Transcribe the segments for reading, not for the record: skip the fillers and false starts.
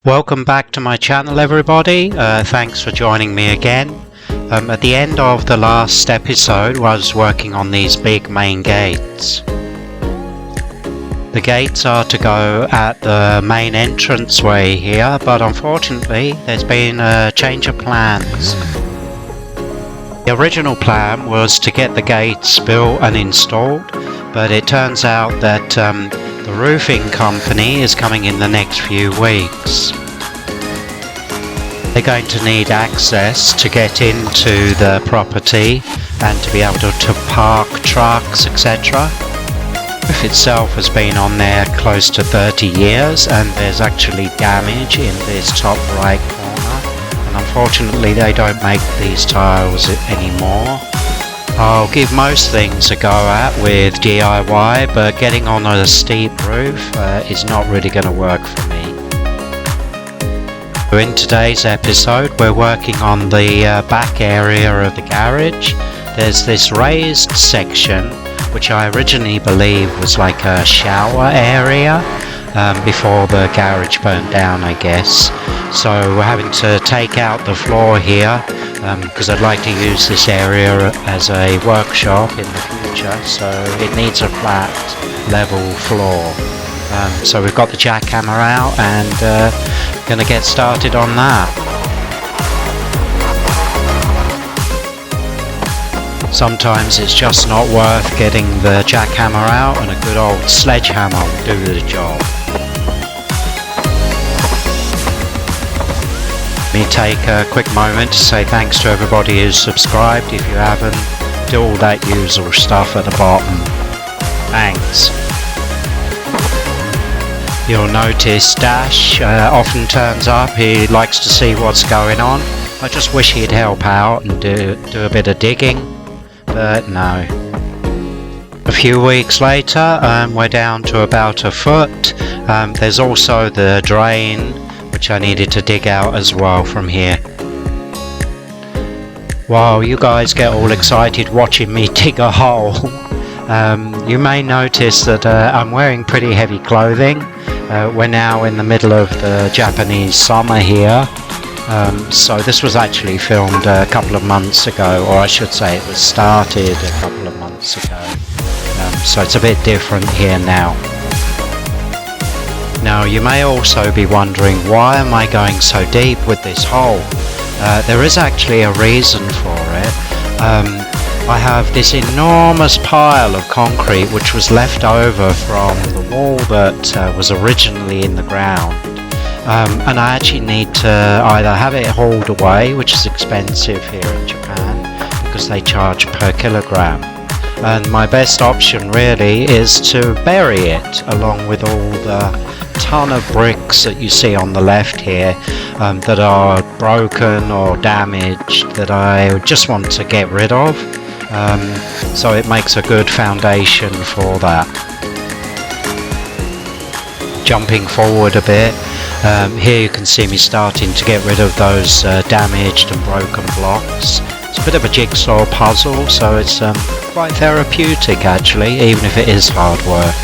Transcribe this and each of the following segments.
Welcome back to my channel, everybody. Thanks for joining me again. At the end of the last episode, I was working on these big main gates. The gates are to go at the main entranceway here, but unfortunately there's been a change of plans. The original plan was to get the gates built and installed, but it turns out that the roofing company is coming in the next few weeks. They're going to need access to get into the property and to be able to park trucks, etc. The roof itself has been on there close to 30 years and there's actually damage in this top right corner, and unfortunately they don't make these tiles anymore. I'll give most things a go at with DIY, but getting on a steep roof is not really going to work for me. In today's episode we're working on the back area of the garage. There's this raised section which I originally believe was like a shower area before the garage burnt down, I guess. So we're having to take out the floor here because I'd like to use this area as a workshop in the future, so it needs a flat level floor. So we've got the jackhammer out and going to get started on that. Sometimes it's just not worth getting the jackhammer out, and a good old sledgehammer will do the job. Let me take a quick moment to say thanks to everybody who's subscribed. If you haven't, do all that usual stuff at the bottom. Thanks. You'll notice Dash often turns up. He likes to see what's going on. I just wish he'd help out and do a bit of digging, but no. A few weeks later we're down to about a foot. There's also the drain which I needed to dig out as well from here. While you guys get all excited watching me dig a hole, you may notice that I'm wearing pretty heavy clothing. We're now in the middle of the Japanese summer here, so this was actually filmed a couple of months ago, or I should say it was started a couple of months ago, so it's a bit different here now. Now you may also be wondering, why am I going so deep with this hole? There is actually a reason for it. I have this enormous pile of concrete which was left over from the wall that was originally in the ground, and I actually need to either have it hauled away, which is expensive here in Japan because they charge per kilogram, and my best option really is to bury it along with all the ton of bricks that you see on the left here that are broken or damaged that I just want to get rid of. So it makes a good foundation for that. Jumping forward a bit, here you can see me starting to get rid of those damaged and broken blocks. It's a bit of a jigsaw puzzle, so it's quite therapeutic actually, even if it is hard work.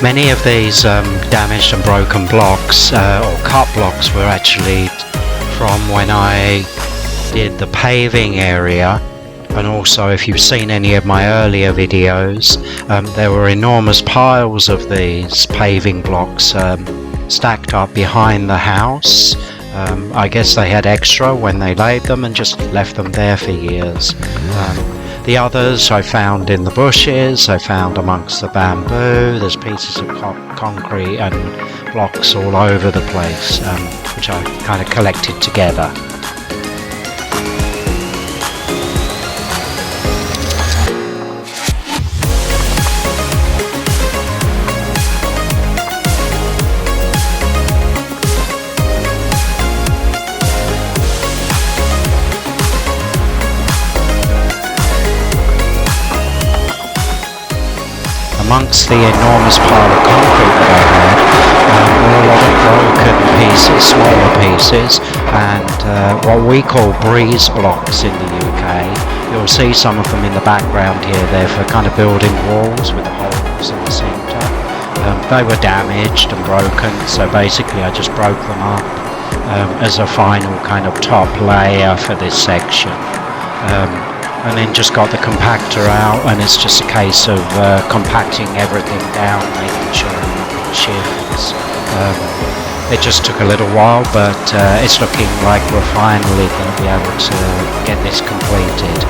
Many of these damaged and broken blocks, or cut blocks, were actually from when I did the paving area, and also if you've seen any of my earlier videos, there were enormous piles of these paving blocks stacked up behind the house. I guess they had extra when they laid them and just left them there for years. The others I found in the bushes, I found amongst the bamboo. There's pieces of concrete and blocks all over the place, which I kind of collected together. Amongst the enormous pile of concrete that I had, or a lot of broken pieces, smaller pieces, and what we call breeze blocks in the UK. You'll see some of them in the background here. They're for kind of building walls with holes in the centre. They were damaged and broken, so basically I just broke them up as a final kind of top layer for this section. And then just got the compactor out, and it's just a case of compacting everything down, making sure nothing shifts. It just took a little while, but it's looking like we're finally going to be able to get this completed.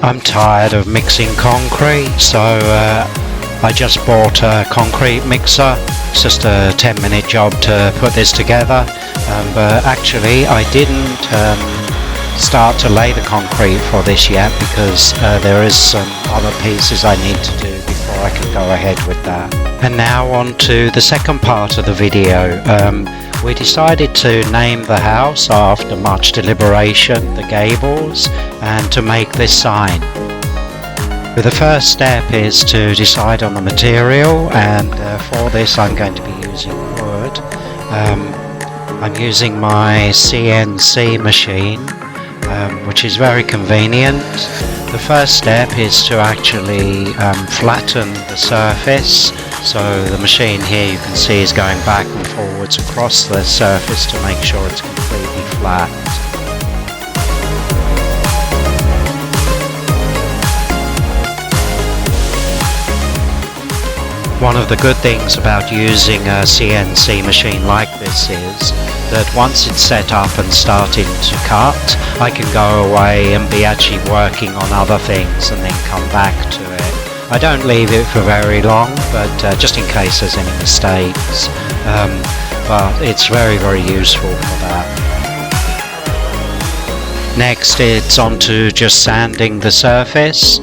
I'm tired of mixing concrete, so I just bought a concrete mixer. It's just a 10-minute job to put this together, but actually I didn't start to lay the concrete for this yet because there is some other pieces I need to do before I can go ahead with that. And now on to the second part of the video. We decided to name the house after much deliberation, the Gables, and to make this sign. But the first step is to decide on the material, and for this I'm going to be using wood. I'm using my CNC machine, which is very convenient. The first step is to actually flatten the surface. So the machine here you can see is going back and forwards across the surface to make sure it's completely flat. One of the good things about using a CNC machine like this is that once it's set up and starting to cut, I can go away and be actually working on other things and then come back to it. I don't leave it for very long, but just in case there's any mistakes. But it's very, very useful for that. Next, it's on to just sanding the surface.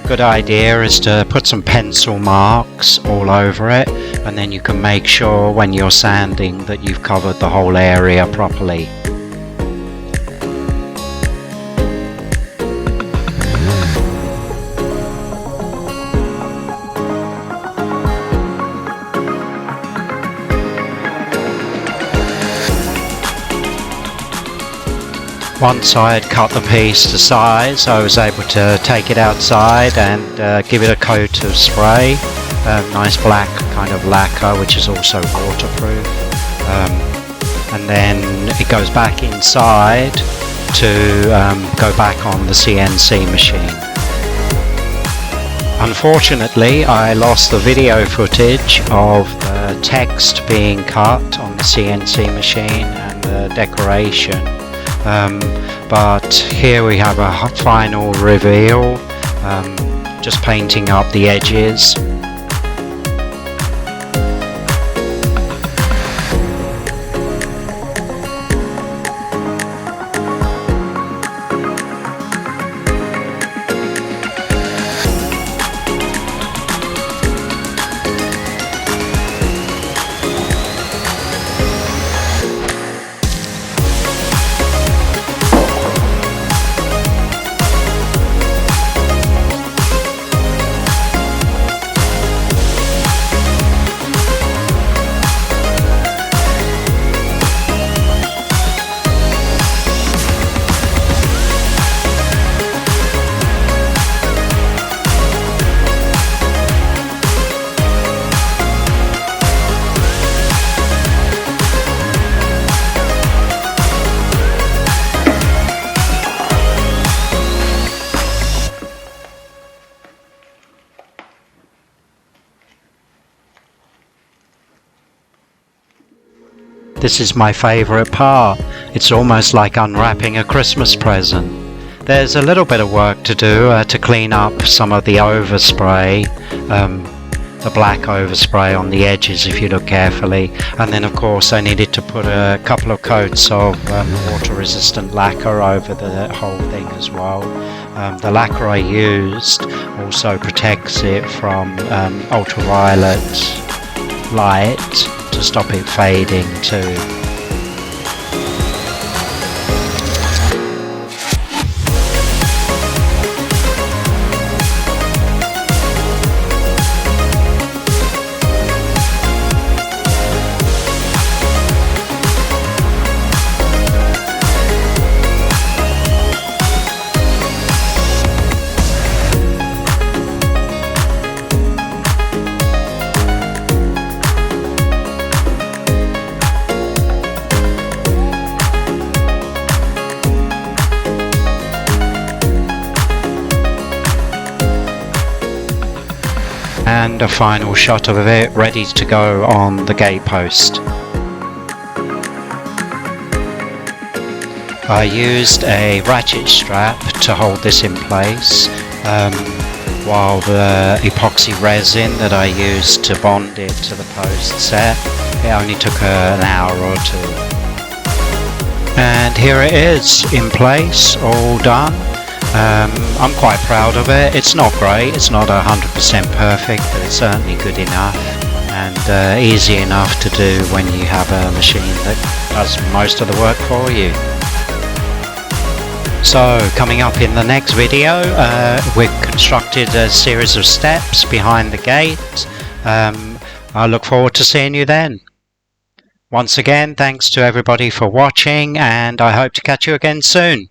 Good idea is to put some pencil marks all over it, and then you can make sure when you're sanding that you've covered the whole area properly. Once I had cut the piece to size, I was able to take it outside and give it a coat of spray, nice black kind of lacquer, which is also waterproof, and then it goes back inside to go back on the CNC machine. Unfortunately, I lost the video footage of the text being cut on the CNC machine and the decoration. But here we have a final reveal, just painting up the edges. This is my favourite part. It's almost like unwrapping a Christmas present. There's a little bit of work to do to clean up some of the overspray, the black overspray on the edges if you look carefully, and then of course I needed to put a couple of coats of water resistant lacquer over the whole thing as well. The lacquer I used also protects it from ultraviolet light to stop it fading too. And a final shot of it ready to go on the gate post. I used a ratchet strap to hold this in place, while the epoxy resin that I used to bond it to the post set, it only took an hour or two. And here it is in place, all done. I'm quite proud of it. It's not great, it's not 100% perfect, but it's certainly good enough and easy enough to do when you have a machine that does most of the work for you. So coming up in the next video, we've constructed a series of steps behind the gate. I look forward to seeing you then. Once again, thanks to everybody for watching, and I hope to catch you again soon.